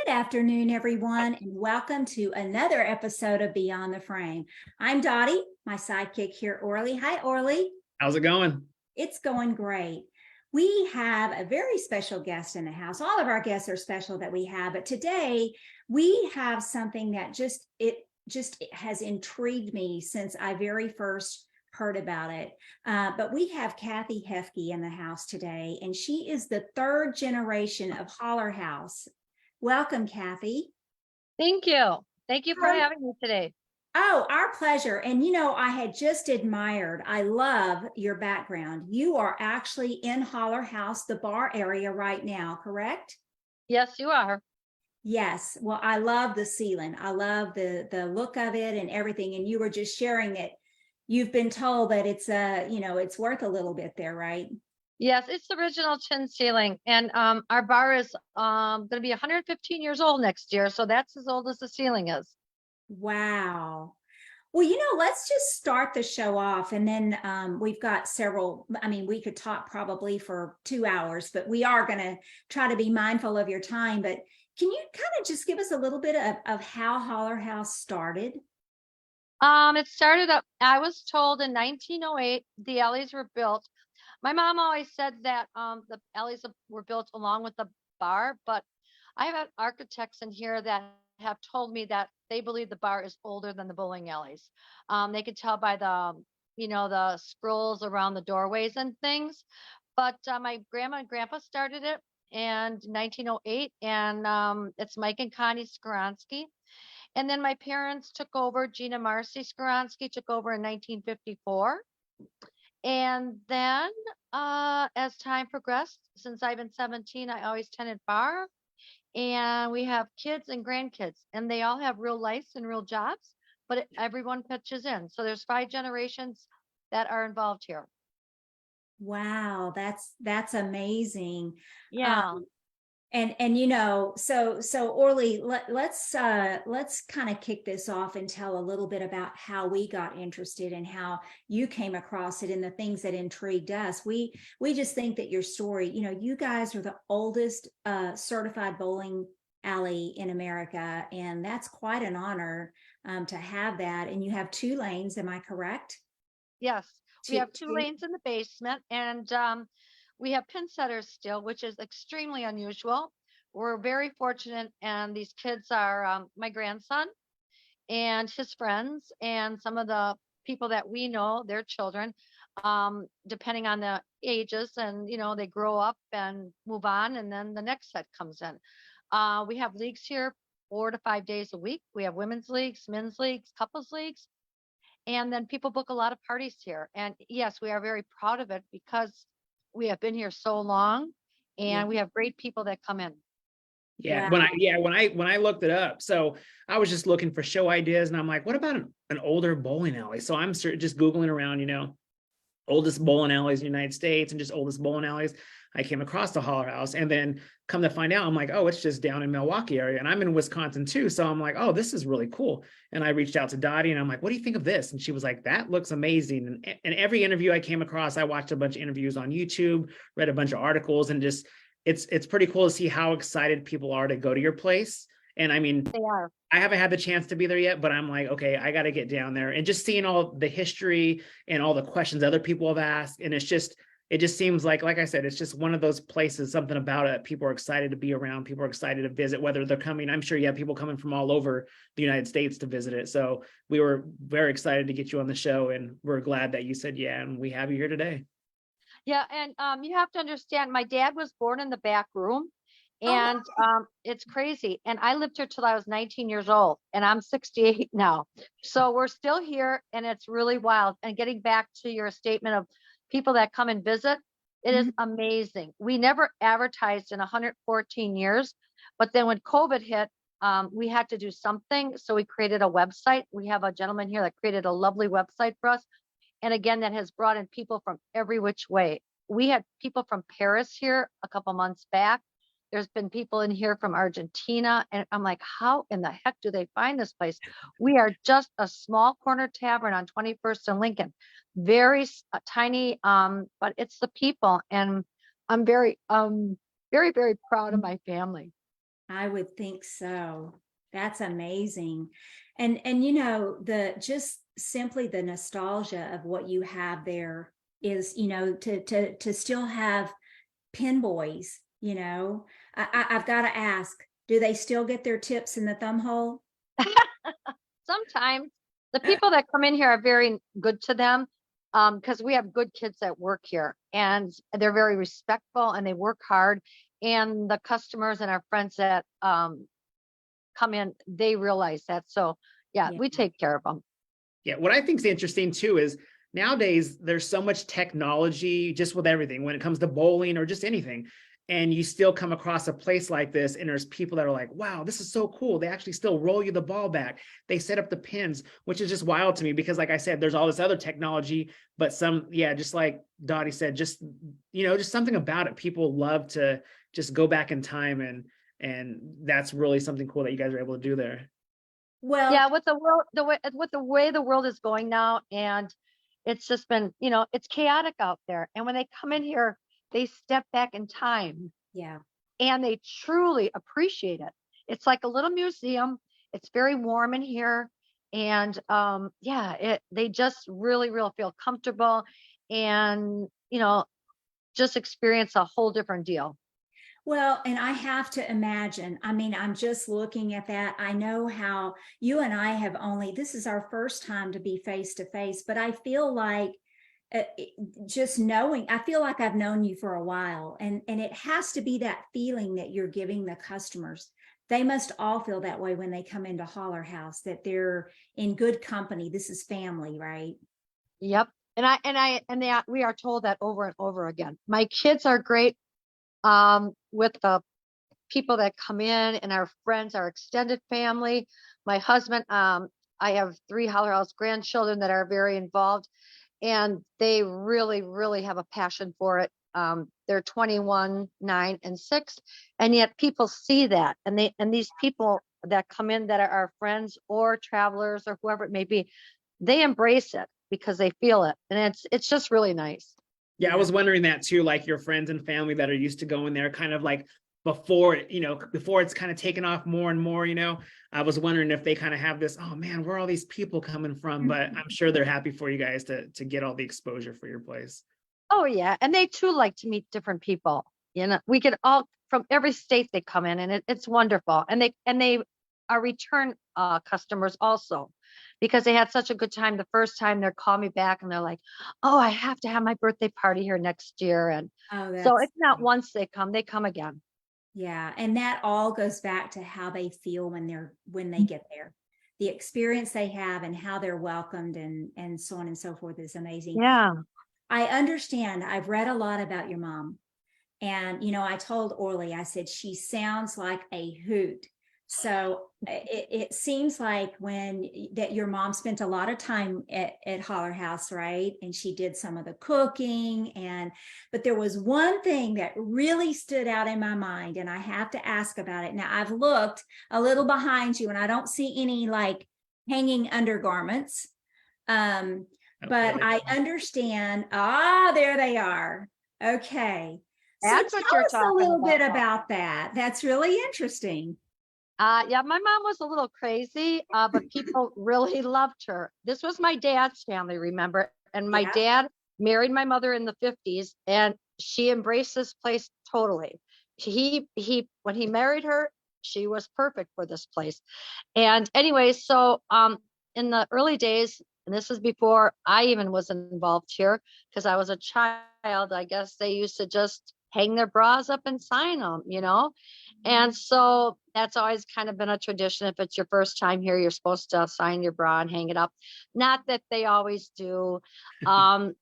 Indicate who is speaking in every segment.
Speaker 1: Good afternoon, everyone, and welcome to another episode of Beyond the Frame. I'm Dottie, my sidekick here, Orly. Hi, Orly.
Speaker 2: How's it going?
Speaker 1: It's going great. We have a very special guest in the house. All of our guests are special that we have, but today we have something that just has intrigued me since I very first heard about it. But we have Cathy Haefke in the house today, and she is the third generation of Holler House. Welcome, Cathy.
Speaker 3: Thank you. Thank you for having me today.
Speaker 1: Oh, our pleasure. And I had just admired, I love your background. You are actually in Holler House, the bar area right now, correct?
Speaker 3: Yes, you are.
Speaker 1: Yes. Well, I love the ceiling. I love the look of it and everything. And you were just sharing that you've been told that it's it's worth a little bit there, right?
Speaker 3: Yes, it's the original chin ceiling. And our bar is going to be 115 years old next year. So that's as old as the ceiling is.
Speaker 1: Wow. Well, let's just start the show off, and then we've got several. I mean, we could talk probably for 2 hours, but we are going to try to be mindful of your time. But can you kind of just give us a little bit of how Holler House started?
Speaker 3: It started up, I was told in 1908, the alleys were built. My mom always said that the alleys were built along with the bar, but I have had architects in here that have told me that they believe the bar is older than the bowling alleys. They could tell by the scrolls around the doorways and things. But my grandma and grandpa started it in 1908, and it's Mike and Connie Skowronski. And then my parents took over. Gina Marcy Skowronski took over in 1954. And then as time progressed, since I've been 17, I always tended bar. And we have kids and grandkids, and they all have real lives and real jobs, but everyone pitches in. So there's 5 generations that are involved here.
Speaker 1: Wow, that's amazing.
Speaker 3: Yeah.
Speaker 1: So Orly, let's kind of kick this off and tell a little bit about how we got interested and how you came across it and the things that intrigued us. We just think that your story, you guys are the oldest certified bowling alley in America, and that's quite an honor to have that. And you have 2 lanes, am I correct?
Speaker 3: Yes, we have 2 lanes in the basement, and we have pin setters still, which is extremely unusual. We're very fortunate, and these kids are my grandson and his friends, and some of the people that we know, their children, depending on the ages, and they grow up and move on, and then the next set comes in. We have leagues here 4 to 5 days a week. We have women's leagues, men's leagues, couples leagues. And then people book a lot of parties here. And yes, we are very proud of it because we have been here so long, and we have great people that come in.
Speaker 2: Yeah,
Speaker 1: Wow.
Speaker 2: when I looked it up, so I was just looking for show ideas, and I'm like, what about an older bowling alley? So I'm just Googling around, oldest bowling alleys in the United States and just oldest bowling alleys. I came across the Holler House, and then come to find out, I'm like, oh, it's just down in Milwaukee area, and I'm in Wisconsin too. So I'm like, oh, this is really cool. And I reached out to Dottie, and I'm like, what do you think of this? And she was like, that looks amazing. And every interview I came across, I watched a bunch of interviews on YouTube, read a bunch of articles, and just it's pretty cool to see how excited people are to go to your place. And I mean,
Speaker 3: They are.
Speaker 2: I haven't had the chance to be there yet, but I'm like, okay, I got to get down there, and just seeing all the history and all the questions other people have asked. And it just seems like I said, it's just one of those places, something about it. People are excited to be around. People are excited to visit, whether they're coming. I'm sure you have people coming from all over the United States to visit it. So we were very excited to get you on the show, and we're glad that you said, yeah, and we have you here today.
Speaker 3: Yeah, and you have to understand, my dad was born in the back room, and it's crazy. And I lived here till I was 19 years old, and I'm 68 now. So we're still here, and it's really wild. And getting back to your statement of people that come and visit, it is amazing. We never advertised in 114 years, but then when COVID hit, we had to do something. So we created a website. We have a gentleman here that created a lovely website for us. And again, that has brought in people from every which way. We had people from Paris here a couple months back. There's been people in here from Argentina. And I'm like, how in the heck do they find this place? We are just a small corner tavern on 21st and Lincoln. Very tiny, but it's the people. And I'm very, very, very proud of my family.
Speaker 1: I would think so. That's amazing. And you know, the just simply the nostalgia of what you have there is, you know, to still have pin boys, you know. I've got to ask, do they still get their tips in the thumb hole?
Speaker 3: Sometimes the people that come in here are very good to them, because we have good kids that work here, and they're very respectful and they work hard. And the customers and our friends that come in, they realize that. So yeah,
Speaker 1: Yeah.
Speaker 3: we take care of them.
Speaker 2: Yeah, what I think is interesting too is nowadays there's so much technology just with everything when it comes to bowling or just anything. And you still come across a place like this, and there's people that are like, wow, this is so cool. They actually still roll you the ball back. They set up the pins, which is just wild to me because, like I said, there's all this other technology, but some, yeah, just like Dottie said, just, you know, just something about it. People love to just go back in time, and that's really something cool that you guys are able to do there.
Speaker 1: Well,
Speaker 3: Yeah, with the world, with the way the world is going now, and it's just been, it's chaotic out there. And when they come in here, they step back in time
Speaker 1: yeah.
Speaker 3: and they truly appreciate it. It's like a little museum. It's very warm in here. And yeah, they just really, really feel comfortable and, just experience a whole different deal.
Speaker 1: Well, and I have to imagine, I mean, I'm just looking at that. I know how you and I have only, this is our first time to be face to face, but I feel like just knowing, I feel like I've known you for a while, and it has to be that feeling that you're giving the customers. They must all feel that way when they come into Holler House, that they're in good company. This is family, right?
Speaker 3: Yep. We are told that over and over again. My kids are great with the people that come in, and our friends, our extended family. My husband, I have 3 Holler House grandchildren that are very involved, and they really, really have a passion for it. They're 21, 9, and 6, and yet people see that, and these people that come in that are our friends or travelers or whoever it may be, they embrace it because they feel it, and it's just really nice.
Speaker 2: Yeah, I
Speaker 1: Yeah.
Speaker 2: was wondering that too, like your friends and family that are used to going there kind of like before it's kind of taken off more and more, I was wondering if they kind of have this, oh man, where are all these people coming from? But I'm sure they're happy for you guys to get all the exposure for your place.
Speaker 3: Oh yeah, and they too like to meet different people. We get all from every state they come in, and it's wonderful. And they are return customers also, because they had such a good time the first time. They're call me back and they're like, "Oh, I have to have my birthday party here next year." And
Speaker 1: Oh,
Speaker 3: so
Speaker 1: that's
Speaker 3: it's not once they come again.
Speaker 1: yeah, and that all goes back to how they feel when they get there. The experience they have and how they're welcomed and so on and so forth is amazing.
Speaker 3: Yeah.
Speaker 1: I understand. I've read a lot about your mom. And, I told Orly, I said, she sounds like a hoot. So it seems like that your mom spent a lot of time at Holler House, right? And she did some of the cooking, but there was one thing that really stood out in my mind, and I have to ask about it. Now I've looked a little behind you and I don't see any like hanging undergarments. But
Speaker 2: Okay.
Speaker 1: I understand. Ah, there they are. Okay. So
Speaker 3: That's what
Speaker 1: tell
Speaker 3: you're
Speaker 1: us a
Speaker 3: talking
Speaker 1: little bit
Speaker 3: about.
Speaker 1: about that. That's really interesting.
Speaker 3: Yeah, my mom was a little crazy, but people really loved her. This was my dad's family, remember? And my
Speaker 1: Yeah.
Speaker 3: dad married my mother in the 50s, and she embraced this place totally. When he married her, she was perfect for this place. And anyway, so in the early days, and this is before I even was involved here, because I was a child, I guess they used to just hang their bras up and sign them. And so that's always kind of been a tradition. If it's your first time here, you're supposed to sign your bra and hang it up. Not that they always do. And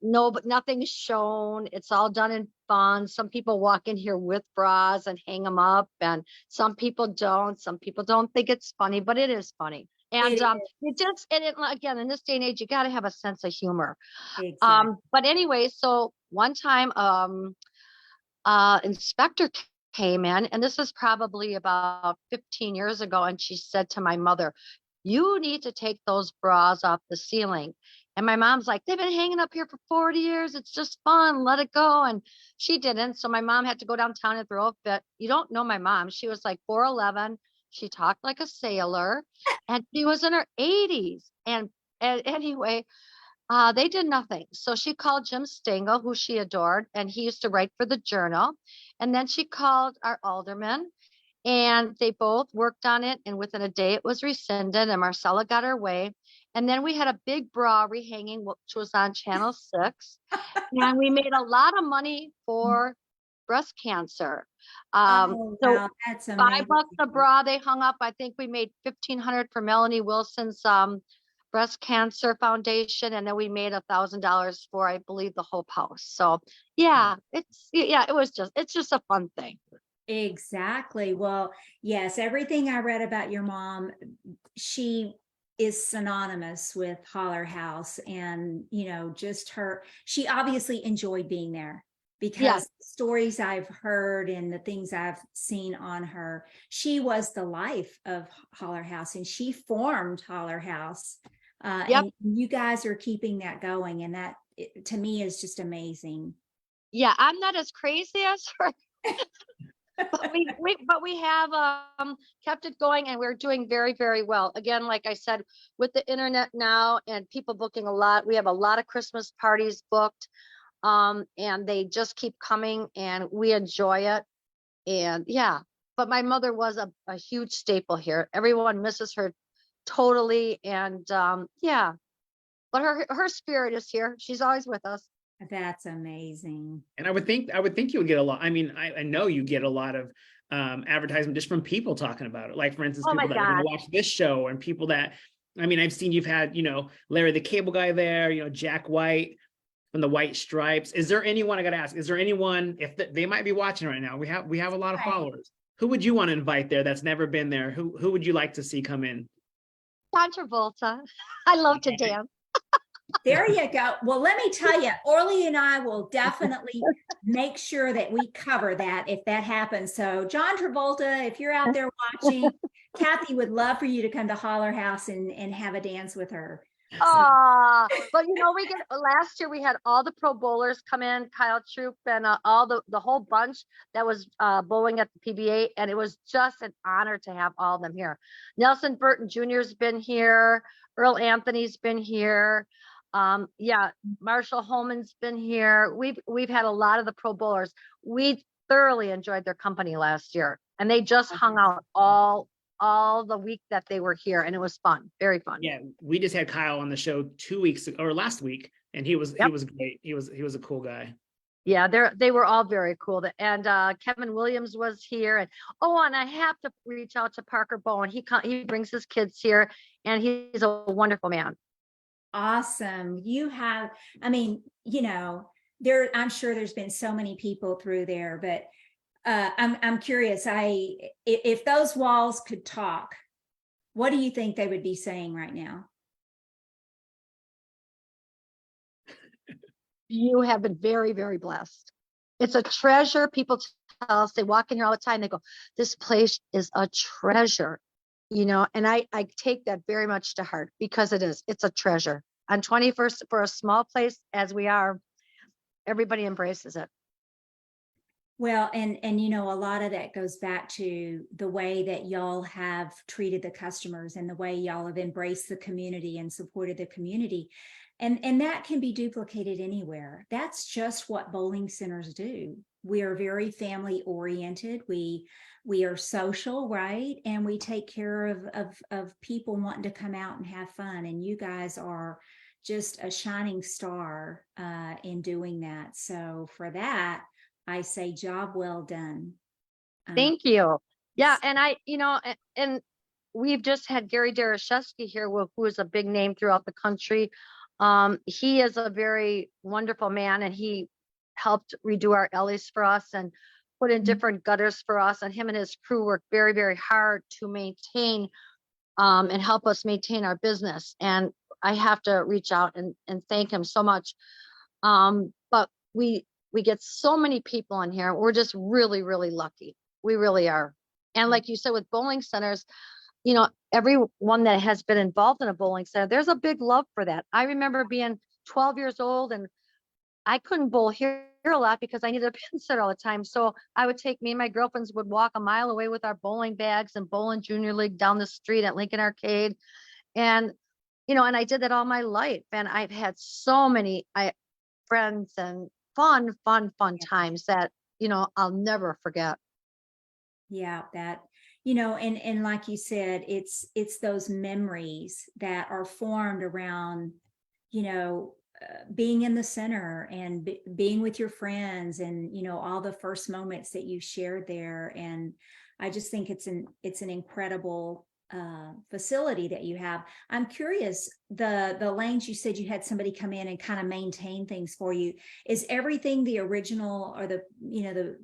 Speaker 3: no, but nothing's shown. It's all done in fun. Some people walk in here with bras and hang them up, and some people don't. Some people don't think it's funny, but it is funny. And
Speaker 1: It
Speaker 3: again, in this day and age, you got to have a sense of humor.
Speaker 1: is exactly.
Speaker 3: But anyway, so one time, inspector came in, and this was probably about 15 years ago, and she said to my mother, "You need to take those bras off the ceiling." And my mom's like, they've been hanging up here for 40 years. It's just fun. Let it go. And she didn't. So my mom had to go downtown and throw a fit. You don't know my mom. She was like 4'11". She talked like a sailor and she was in her 80s. And anyway, they did nothing. So she called Jim Stengel, who she adored, and he used to write for the Journal. And then she called our alderman, and they both worked on it. And within a day, it was rescinded, and Marcella got her way. And then we had a big bra rehanging, which was on Channel 6. And we made a lot of money for breast cancer.
Speaker 1: Oh,
Speaker 3: So
Speaker 1: wow, that's
Speaker 3: $5
Speaker 1: amazing.
Speaker 3: a bra they hung up. I think we made $1,500 for Melanie Wilson's breast cancer foundation, and then we made $1,000 for, I believe, the Hope House. So yeah, it's just a fun thing.
Speaker 1: Exactly. Well, yes, everything I read about your mom, she is synonymous with Holler House, and just she obviously enjoyed being there, because
Speaker 3: Yeah.
Speaker 1: the stories I've heard and the things I've seen on her, she was the life of Holler House, and she formed Holler House.
Speaker 3: Yep.
Speaker 1: And you guys are keeping that going, and that to me is just amazing.
Speaker 3: Yeah, I'm not as crazy as her, but we have kept it going, and we're doing very, very well. Again, like I said, with the internet now and people booking a lot, we have a lot of Christmas parties booked, and they just keep coming, and we enjoy it. And yeah, but my mother was a huge staple here. Everyone misses her totally, and yeah, but her spirit is here. She's always with us.
Speaker 1: That's amazing.
Speaker 2: And I would think you would get a lot. I mean, I know you get a lot of advertisement just from people talking about it. Like, for instance,
Speaker 3: Oh my
Speaker 2: people that are going
Speaker 3: God.
Speaker 2: to watch this show, and people that, I mean, I've seen you've had, Larry the Cable Guy there, Jack White from the White Stripes. Is there anyone, I got to ask, is there anyone, if they might be watching right now, we have a lot of followers. Who would you want to invite there that's never been there? Who would you like to see come in?
Speaker 3: John Travolta. I love to dance.
Speaker 1: There you go. Well, let me tell you, Orly and I will definitely make sure that we cover that if that happens. So, John Travolta, if you're out there watching, Cathy would love for you to come to Holler House and have a dance with her.
Speaker 3: But we get last year we had all the Pro Bowlers come in, Kyle Troop and all the whole bunch that was bowling at the PBA, and it was just an honor to have all of them here. Nelson Burton Jr.'s been here, Earl Anthony's been here. Yeah, Marshall Holman's been here. We've had a lot of the Pro Bowlers. We thoroughly enjoyed their company last year, and they just hung out all the week that they were here, and it was fun, very fun.
Speaker 2: Yeah, we just had Kyle on the show 2 weeks ago, or last week, and he was great. He was a cool guy. Yeah,
Speaker 3: they were all very cool. And Kevin Williams was here, and I have to reach out to Parker Bowen. He brings his kids here, and he's a wonderful man.
Speaker 1: Awesome. I'm sure there's been so many people through there, but I'm curious. If those walls could talk, what do you think they would be saying right now?
Speaker 3: You have been very, very blessed. It's a treasure. People tell us, they walk in here all the time. They go, "This place is a treasure," and I take that very much to heart, because it is. It's a treasure. On 21st, for a small place as we are, everybody embraces it.
Speaker 1: Well, and a lot of that goes back to the way that y'all have treated the customers, and the way y'all have embraced the community and supported the community. And that can be duplicated anywhere. That's just what bowling centers do. We are very family oriented. We are social, right? And we take care of people wanting to come out and have fun. And you guys are just a shining star in doing that. So for that, I say job well done.
Speaker 3: Thank you. Yeah. And and we've just had Gary Darashevsky here, who is a big name throughout the country. He is a very wonderful man, and he helped redo our alleys for us and put in different gutters for us. And him and his crew worked very, very hard to maintain and help us maintain our business. And I have to reach out and thank him so much. But we get so many people in here. We're just really, really lucky. We really are. And like you said, with bowling centers, you know, everyone that has been involved in a bowling center, there's a big love for that. I remember being 12 years old and I couldn't bowl here a lot because I needed a pin set all the time. So I would take, me and my girlfriends would walk a mile away with our bowling bags and bowl in junior league down the street at Lincoln Arcade. And, you know, and I did that all my life. And I've had so many friends and fun times that, you know, I'll never forget.
Speaker 1: Yeah, that, you know, and like you said, it's those memories that are formed around, you know, being in the center and being with your friends, and, you know, all the first moments that you shared there. And I just think it's an incredible facility that you have. I'm curious, the lanes, you said you had somebody come in and kind of maintain things for you. Is everything the original, or the, you know,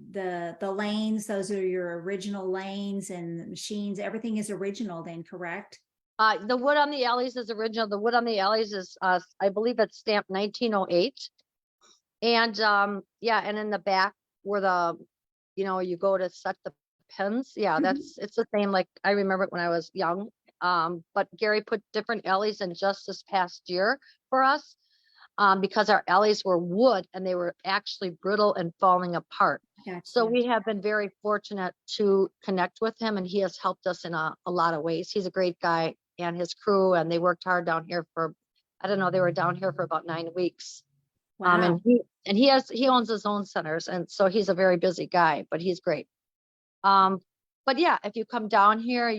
Speaker 1: the lanes, those are your original lanes, and the machines, everything is original then, correct?
Speaker 3: The wood on the alleys is original. The wood on the alleys is, I believe it's stamped 1908. And yeah, and in the back where the, you know, you go to set the pins. Yeah, it's the same. Like I remember it when I was young. But Gary put different alleys in just this past year for us, because our alleys were wood and they were actually brittle and falling apart.
Speaker 1: Gotcha.
Speaker 3: So we have been very fortunate to connect with him, and he has helped us in a lot of ways. He's a great guy, and his crew, and they worked hard down here for, I don't know, they were down here for about 9 weeks.
Speaker 1: Wow.
Speaker 3: And he owns his own centers, and so he's a very busy guy, but he's great. But yeah, if you come down here,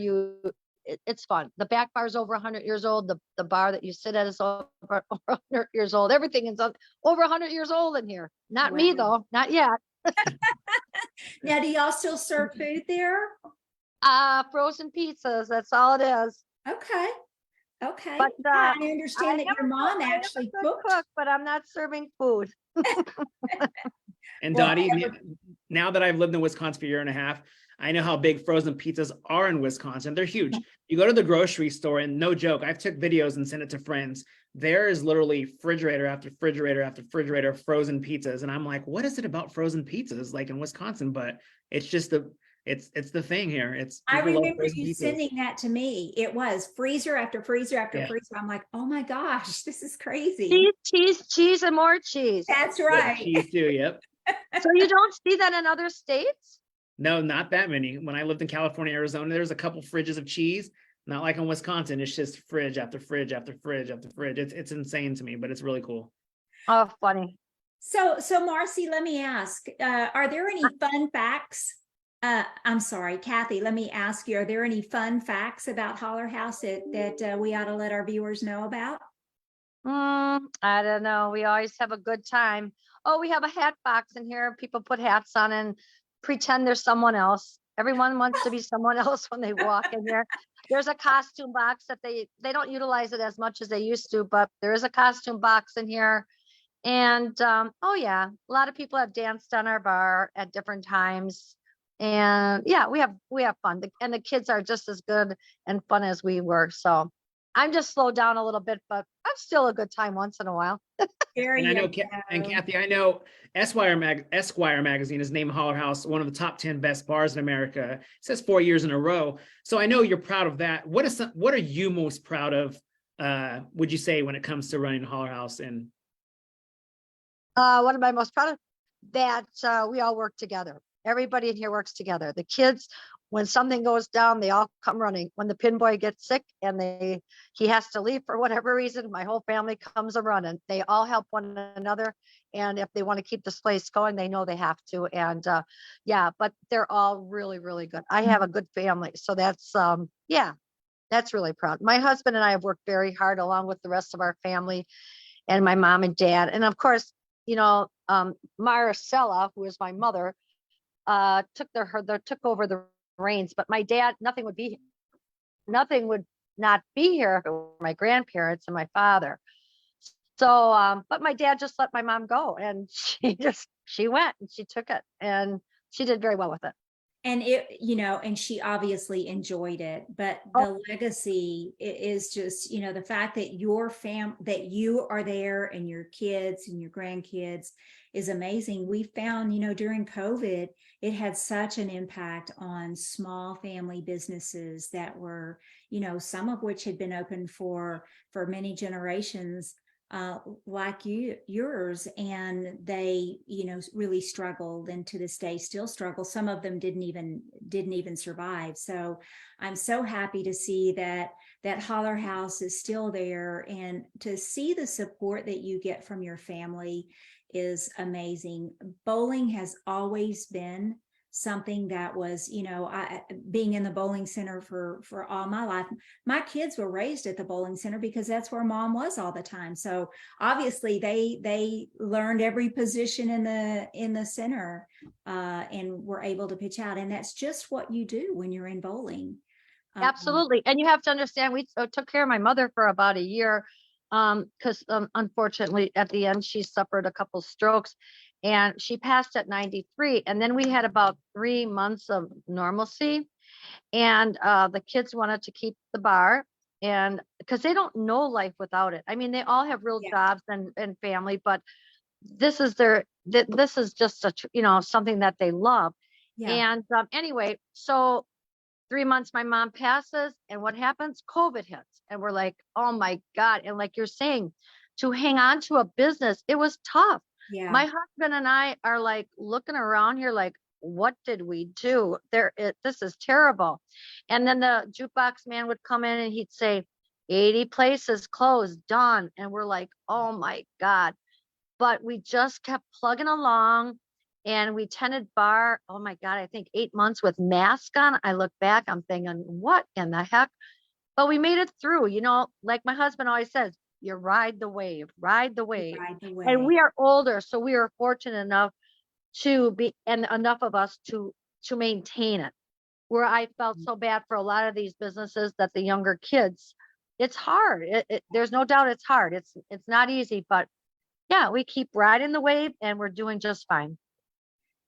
Speaker 3: it's fun. The back bar is over 100 years old. The bar that you sit at is over 100 years old. Everything is over 100 years old in here. Not me though, not yet.
Speaker 1: Now, do y'all still serve food there?
Speaker 3: Frozen pizzas, that's all it is.
Speaker 1: Okay. Okay.
Speaker 3: But
Speaker 1: Yeah, I understand that your mom
Speaker 3: I am a
Speaker 1: actually
Speaker 3: good
Speaker 1: cooked.
Speaker 3: cook, but I'm not serving food.
Speaker 2: And
Speaker 1: Well,
Speaker 2: Dottie, now that I've lived in Wisconsin for a year and a half, I know how big frozen pizzas are in Wisconsin. They're huge. You go to the grocery store, and no joke, I've took videos and sent it to friends. There is literally refrigerator after refrigerator after refrigerator of frozen pizzas. And I'm like, what is it about frozen pizzas like in Wisconsin? But it's just it's the thing here.
Speaker 1: I
Speaker 2: People love
Speaker 1: remember
Speaker 2: frozen
Speaker 1: you
Speaker 2: pizzas.
Speaker 1: sending that to me. It was freezer after freezer after
Speaker 2: Yeah.
Speaker 1: freezer. I'm like, oh my gosh, this is crazy.
Speaker 3: Cheese, and more cheese.
Speaker 1: That's
Speaker 2: Yeah,
Speaker 1: right.
Speaker 2: cheese too. Yep.
Speaker 3: So you don't see that in other states?
Speaker 2: No, not that many. When I lived in California, Arizona, there's a couple fridges of cheese. Not like in Wisconsin. It's just fridge after fridge after fridge after fridge. It's insane to me, but it's really cool.
Speaker 3: Oh, funny.
Speaker 1: So Marcy, let me ask, are there any fun facts? I'm sorry, Cathy, let me ask you, are there any fun facts about Holler House that we ought to let our viewers know about?
Speaker 3: I don't know. We always have a good time. Oh, we have a hat box in here. People put hats on and pretend they're someone else. Everyone wants to be someone else when they walk in there. There's a costume box that they don't utilize it as much as they used to, but there is a costume box in here. And oh yeah, a lot of people have danced on our bar at different times. And yeah, we have fun. And the kids are just as good and fun as we were. So I'm just slowed down a little bit, but I'm still a good time once in a while.
Speaker 2: And I know, and Cathy, I know Esquire magazine has named Holler House one of the top 10 best bars in America. It says 4 years in a row. So I know you're proud of that. What are you most proud of, would you say, when it comes to running Holler House? And
Speaker 3: what am I most proud of? That we all work together. Everybody in here works together. The kids, when something goes down, they all come running. When the pin boy gets sick and he has to leave for whatever reason, my whole family comes a running. They all help one another. And if they want to keep this place going, they know they have to. And yeah, but they're all really, really good. I have a good family. So that's, yeah, that's really proud. My husband and I have worked very hard along with the rest of our family and my mom and dad. And of course, you know, Marcella, who is my mother, took over the reins, but my dad, nothing would not be here if it were my grandparents and my father. So, but my dad just let my mom go, and she went and she took it, and she did very well with it.
Speaker 1: And it, you know, and she obviously enjoyed it, but the legacy is just, you know, the fact that that you are there and your kids and your grandkids is amazing. We found, you know, during COVID, it had such an impact on small family businesses that were, some of which had been open for many generations, like yours, and they, really struggled, and to this day still struggle. Some of them didn't even survive. So I'm so happy to see that Holler House is still there, and to see the support that you get from your family is amazing. Bowling has always been something that was, being in the bowling center for all my life. My kids were raised at the bowling center because that's where mom was all the time. So obviously they learned every position in the center, and were able to pitch out. And that's just what you do when you're in bowling.
Speaker 3: Absolutely. And you have to understand, we took care of my mother for about a year, because unfortunately at the end she suffered a couple strokes and she passed at 93. And then we had about 3 months of normalcy, and the kids wanted to keep the bar, and because they don't know life without it. I mean, they all have real jobs and family, but this is this is just something that they love. And anyway, so 3 months, my mom passes, and what happens? COVID hits, and we're like, oh my God. And like you're saying, to hang on to a business, it was tough. My husband and I are like looking around here like, what did we do? This is terrible. And then the jukebox man would come in and he'd say, 80 places closed, done. And we're like, oh my God. But we just kept plugging along, and we tended bar, oh my God, I think 8 months with mask on. I look back, I'm thinking, what in the heck? But we made it through, like my husband always says, you ride the wave, ride the wave. And we are older, so we are fortunate enough to be, and enough of us to maintain it. Where I felt so bad for a lot of these businesses that the younger kids, it's hard. There's no doubt it's hard. It's not easy, but yeah, we keep riding the wave and we're doing just fine.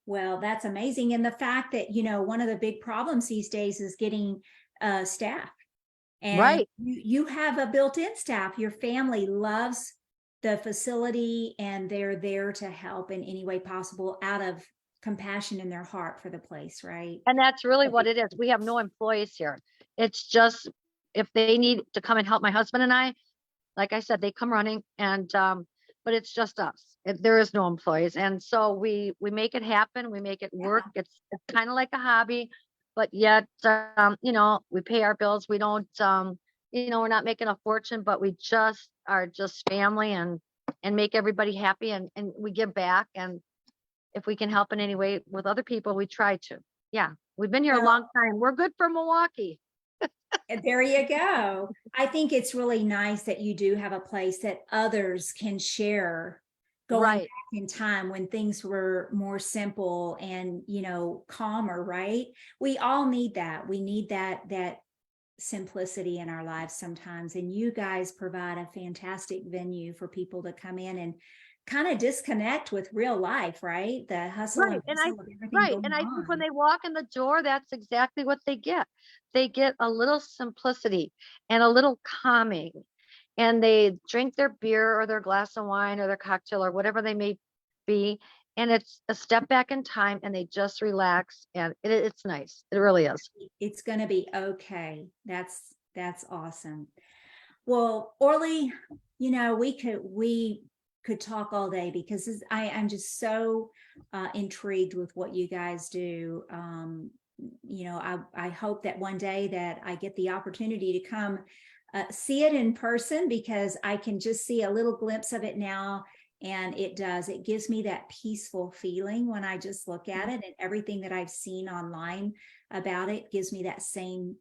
Speaker 1: Well, that's amazing. And the fact that, one of the big problems these days is getting staff. And
Speaker 3: right.
Speaker 1: You have a built-in staff. Your family loves the facility, and they're there to help in any way possible out of compassion in their heart for the place, right?
Speaker 3: And that's really what it is. We have no employees here. It's just, if they need to come and help my husband and I, like I said, they come running, and but it's just us. There is no employees. And so we make it happen. We make it work. It's kind of like a hobby, but yet, we pay our bills. We don't, we're not making a fortune, but we just are just family, and make everybody happy, and we give back. And if we can help in any way with other people, we try to. Yeah. We've been here a long time. We're good for Milwaukee.
Speaker 1: There you go. I think it's really nice that you do have a place that others can share going back in time when things were more simple and, calmer, right? We all need that. We need that simplicity in our lives sometimes. And you guys provide a fantastic venue for people to come in and kind of disconnect with real life, right? The hustle and bustle of everything going
Speaker 3: And I
Speaker 1: on.
Speaker 3: think when they walk in the door, that's exactly what they get. They get a little simplicity and a little calming, and they drink their beer or their glass of wine or their cocktail or whatever they may be. And it's a step back in time, and they just relax, and it's nice. It really is.
Speaker 1: It's going to be okay. That's awesome. Well, Orly, we could talk all day, because I'm just so intrigued with what you guys do. I hope that one day that I get the opportunity to come see it in person, because I can just see a little glimpse of it now. And it gives me that peaceful feeling when I just look at it, and everything that I've seen online about it gives me that same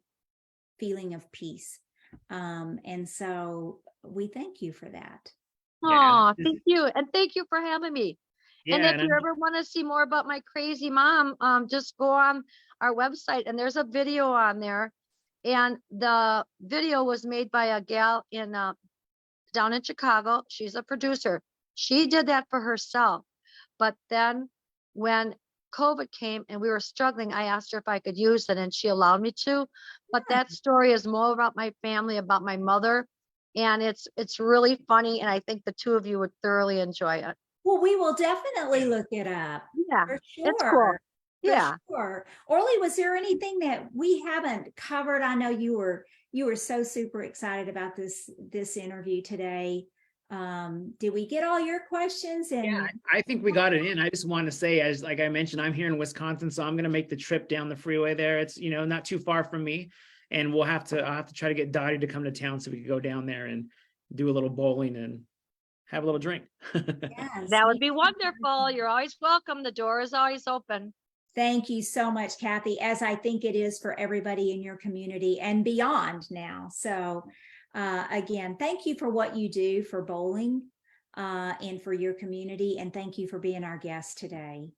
Speaker 1: feeling of peace. And so we thank you for that.
Speaker 3: Oh, thank you. And thank you for having me.
Speaker 2: Yeah,
Speaker 3: and if you ever want to see more about my crazy mom, just go on our website, and there's a video on there. And the video was made by a gal down in Chicago. She's a producer. She did that for herself. But then when COVID came and we were struggling, I asked her if I could use it, and she allowed me to. But that story is more about my family, about my mother. And it's really funny. And I think the two of you would thoroughly enjoy it.
Speaker 1: Well, we will definitely look it up.
Speaker 3: Yeah,
Speaker 1: for
Speaker 3: it's cool.
Speaker 1: sure.
Speaker 3: Yeah.
Speaker 1: Sure. Orly, was there anything that we haven't covered? I know you were so super excited about this interview today. Did we get all your questions? And
Speaker 2: Yeah, I think we got it in. I just want to say, as like I mentioned, I'm here in Wisconsin, so I'm going to make the trip down the freeway there. It's, you know, not too far from me, and I'll have to try to get Dottie to come to town so we can go down there and do a little bowling and have a little drink.
Speaker 1: yes,
Speaker 3: That would be wonderful. You're always welcome. The door is always open.
Speaker 1: thank you so much, Cathy, as I think it is for everybody in your community and beyond now. So again, thank you for what you do for bowling and for your community. And thank you for being our guest today.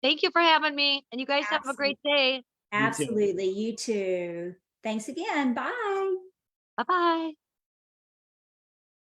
Speaker 3: Thank you for having me. And you guys have a great day.
Speaker 1: Absolutely. You too. Thanks again. Bye.
Speaker 3: Bye-bye.